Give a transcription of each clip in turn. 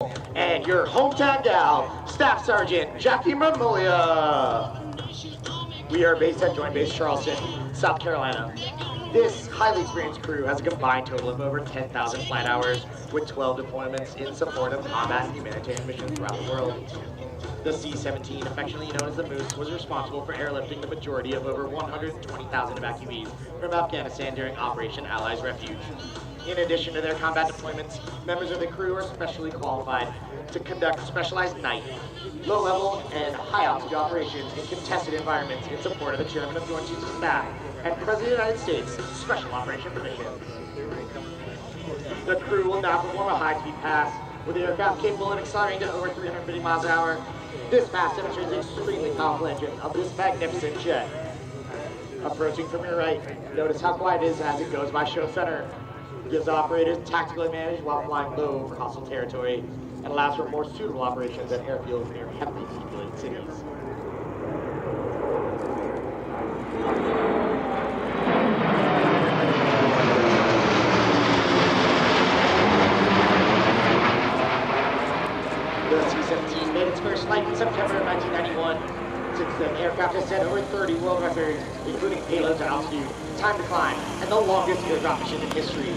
And your hometown gal, Staff Sergeant Jackie Marmolia. We are based at Joint Base Charleston, South Carolina. This highly experienced crew has a combined total of over 10,000 flight hours with 12 deployments in support of combat and humanitarian missions throughout the world. The C-17, affectionately known as the Moose, was responsible for airlifting the majority of over 120,000 evacuees from Afghanistan during Operation Allies Refuge. In addition to their combat deployments, members of the crew are specially qualified to conduct specialized night, low-level, and high-altitude operations in contested environments in support of the Chairman of Joint Chiefs of Staff and President of the United States Special Operation Missions. The crew will now perform a high-speed pass with the aircraft capable of accelerating to over 350 miles an hour. This pass demonstrates the extremely powerful engine of this magnificent jet. Approaching from your right, notice how quiet it is as it goes by show center. Gives operators tactical advantage while flying low over hostile territory, and allows for more suitable operations at airfields near heavily populated cities. The C-17 made its first flight in September of 1991. Since then, aircraft has set over 30 world records, including payload to altitude, time to climb, and the longest airdrop mission in history.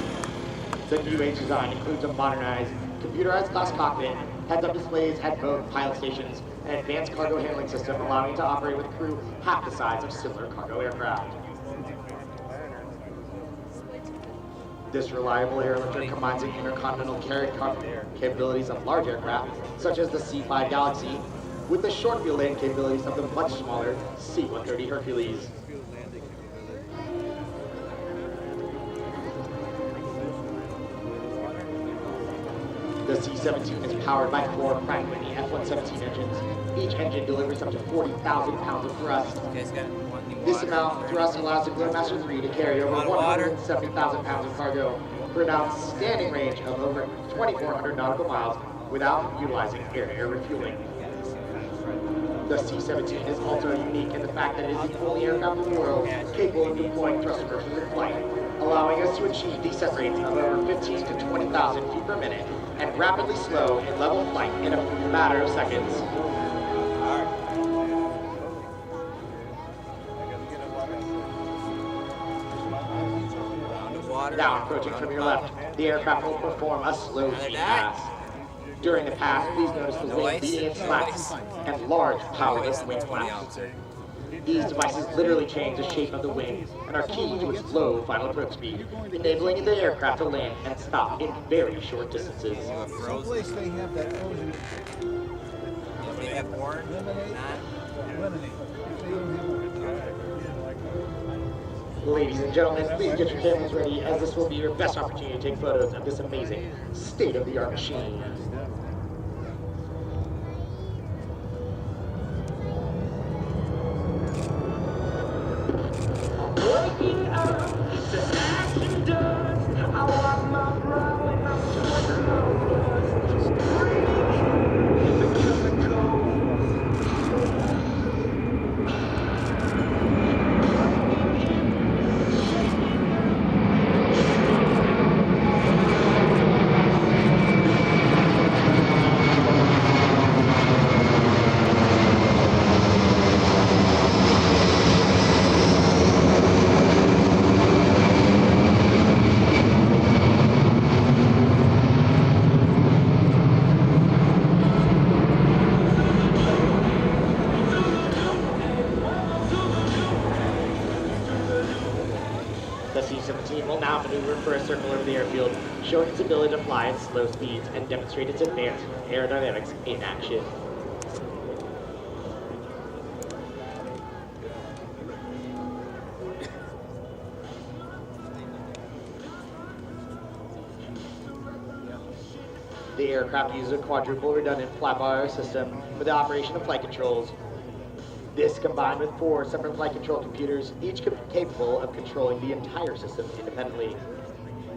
The new age design includes a modernized, computerized glass cockpit, heads-up displays at both pilot stations, and an advanced cargo handling system allowing it to operate with a crew half the size of similar cargo aircraft. This reliable airlifter combines the intercontinental carry capabilities of large aircraft, such as the C-5 Galaxy, with the short field landing capabilities of the much smaller C-130 Hercules. The C-17 is powered by 4 Pratt & Whitney F-117 engines. Each engine delivers up to 40,000 pounds of thrust. This amount of thrust allows the Globemaster III to carry over 170,000 pounds of cargo for an outstanding range of over 2,400 nautical miles without utilizing air-to-air refueling. The C-17 is also unique in the fact that it is the only aircraft in the world capable of deploying thrust reversers in flight, allowing us to achieve descent rates of over 15 to 20,000 feet per minute and rapidly slow in level flight in a matter of seconds. Now approaching from your left, the aircraft will perform a slow speed pass. During the pass, please notice the wing leading in slats and large powerless wing flaps. These devices literally change the shape of the wing and are key to its low final approach speed, enabling the aircraft to land and stop in very short distances. Someplace they have that ocean. They have born? Lemonade. Ladies and gentlemen, please get your cameras ready, as this will be your best opportunity to take photos of this amazing, state-of-the-art machine. Waking up to action dust. I walk my brow when I'm sweating no dust. Breathe because of cold. The C-17 will now maneuver for a circle over the airfield, showing its ability to fly at slow speeds and demonstrate its advanced aerodynamics in action. The aircraft uses a quadruple redundant fly-by-wire system for the operation of flight controls. This combined with 4 separate flight control computers, each capable of controlling the entire system independently.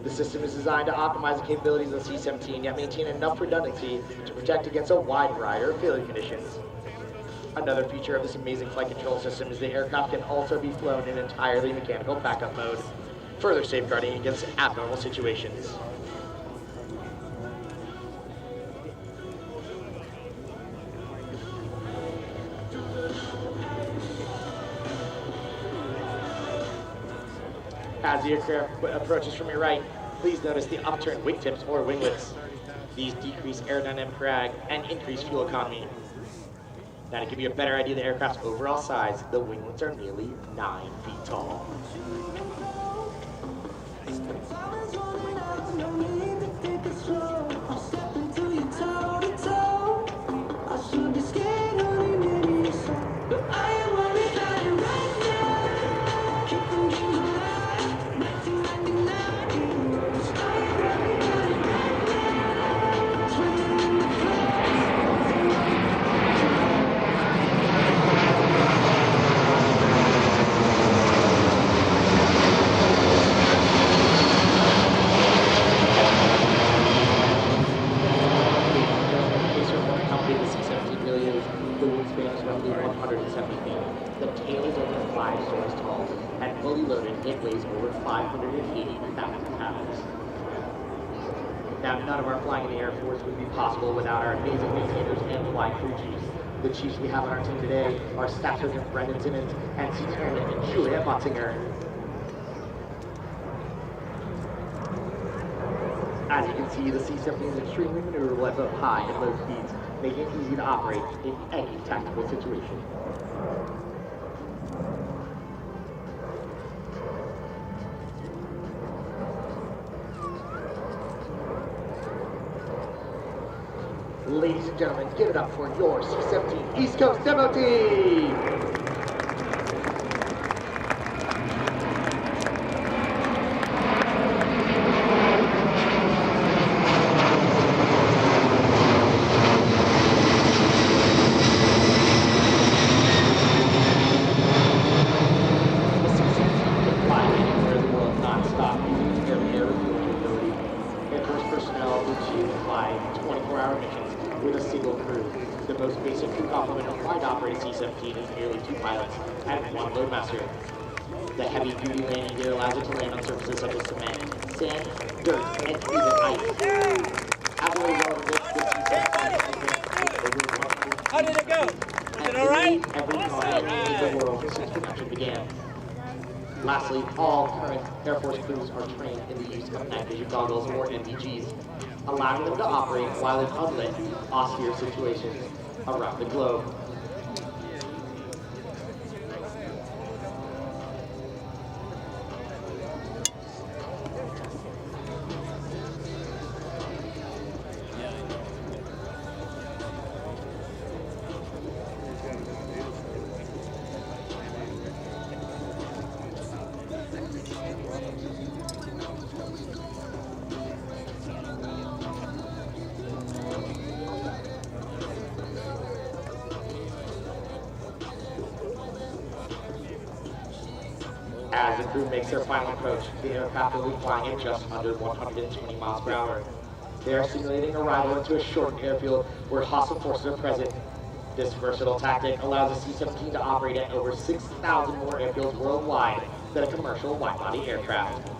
The system is designed to optimize the capabilities of the C-17, yet maintain enough redundancy to protect against a wide variety of failure conditions. Another feature of this amazing flight control system is the aircraft can also be flown in entirely mechanical backup mode, further safeguarding against abnormal situations. As the aircraft approaches from your right, please notice the upturned wingtips or winglets. These decrease aerodynamic drag and increase fuel economy. Now, to give you a better idea of the aircraft's overall size, the winglets are nearly 9 feet tall. The wingspan is roughly 170 feet. The tail is over 5 stories tall, and fully loaded, it weighs over 580,000 pounds. Now, none of our flying in the Air Force would be possible without our amazing maintainers and flight crew chiefs. The chiefs we have on our team today are Staff Sergeant Brendan Simmons and Senior Airman Julia Bottinger. As you can see, the C-17 is extremely maneuverable at both high and low speeds, making it easy to operate in any tactical situation. Ladies and gentlemen, give it up for your C-17 East Coast Demo Team! With a single crew. The most basic crew complement of flight operating C-17 is merely 2 pilots and 1 loadmaster. The heavy-duty landing gear allows it to land on surfaces such as cement, sand, dirt, and even ice. As a result of this, the C-17 is over 100. How did it go? Was it all right? Every time in the world since production began. Lastly, all current Air Force crews are trained in the use of night vision goggles or NVGs, allowing them to operate while in unlit, austere situations around the globe. As the crew makes their final approach, the aircraft will be flying at just under 120 miles per hour. They are simulating arrival into a shortened airfield where hostile forces are present. This versatile tactic allows the C-17 to operate at over 6,000 more airfields worldwide than a commercial wide-body aircraft.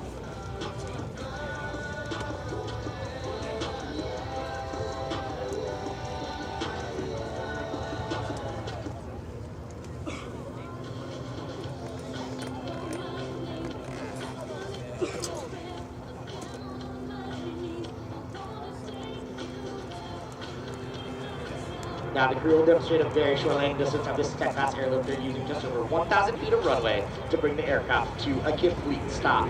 Now the crew will demonstrate a very short landing distance of this steadfast airlift. They're using just over 1,000 feet of runway to bring the aircraft to a complete stop.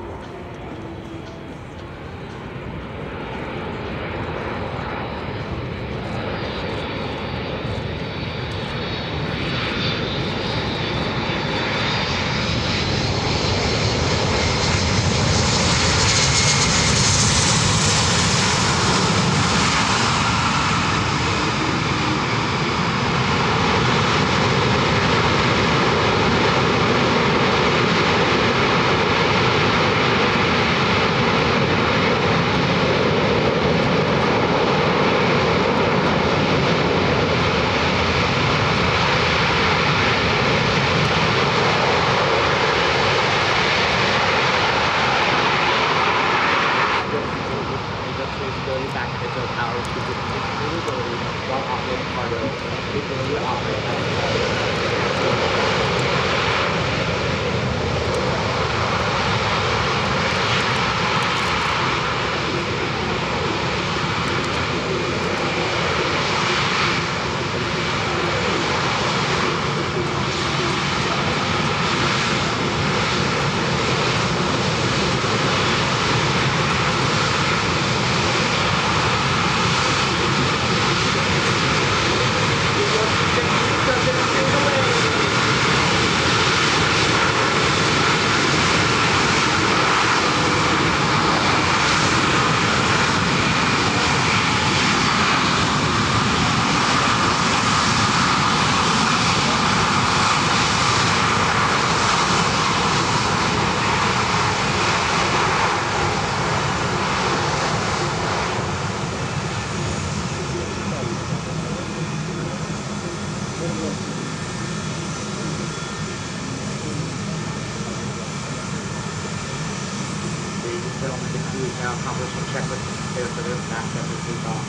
now accomplish some checklists and prepare for their backstepper takeoff.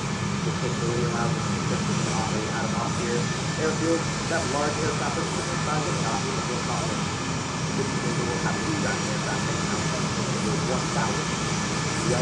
This capability allows us to successfully operate out of off-air airfields that large aircraft are size and not able to accomplish. This vehicle will have 2 ground aircraft taking out 1,000. The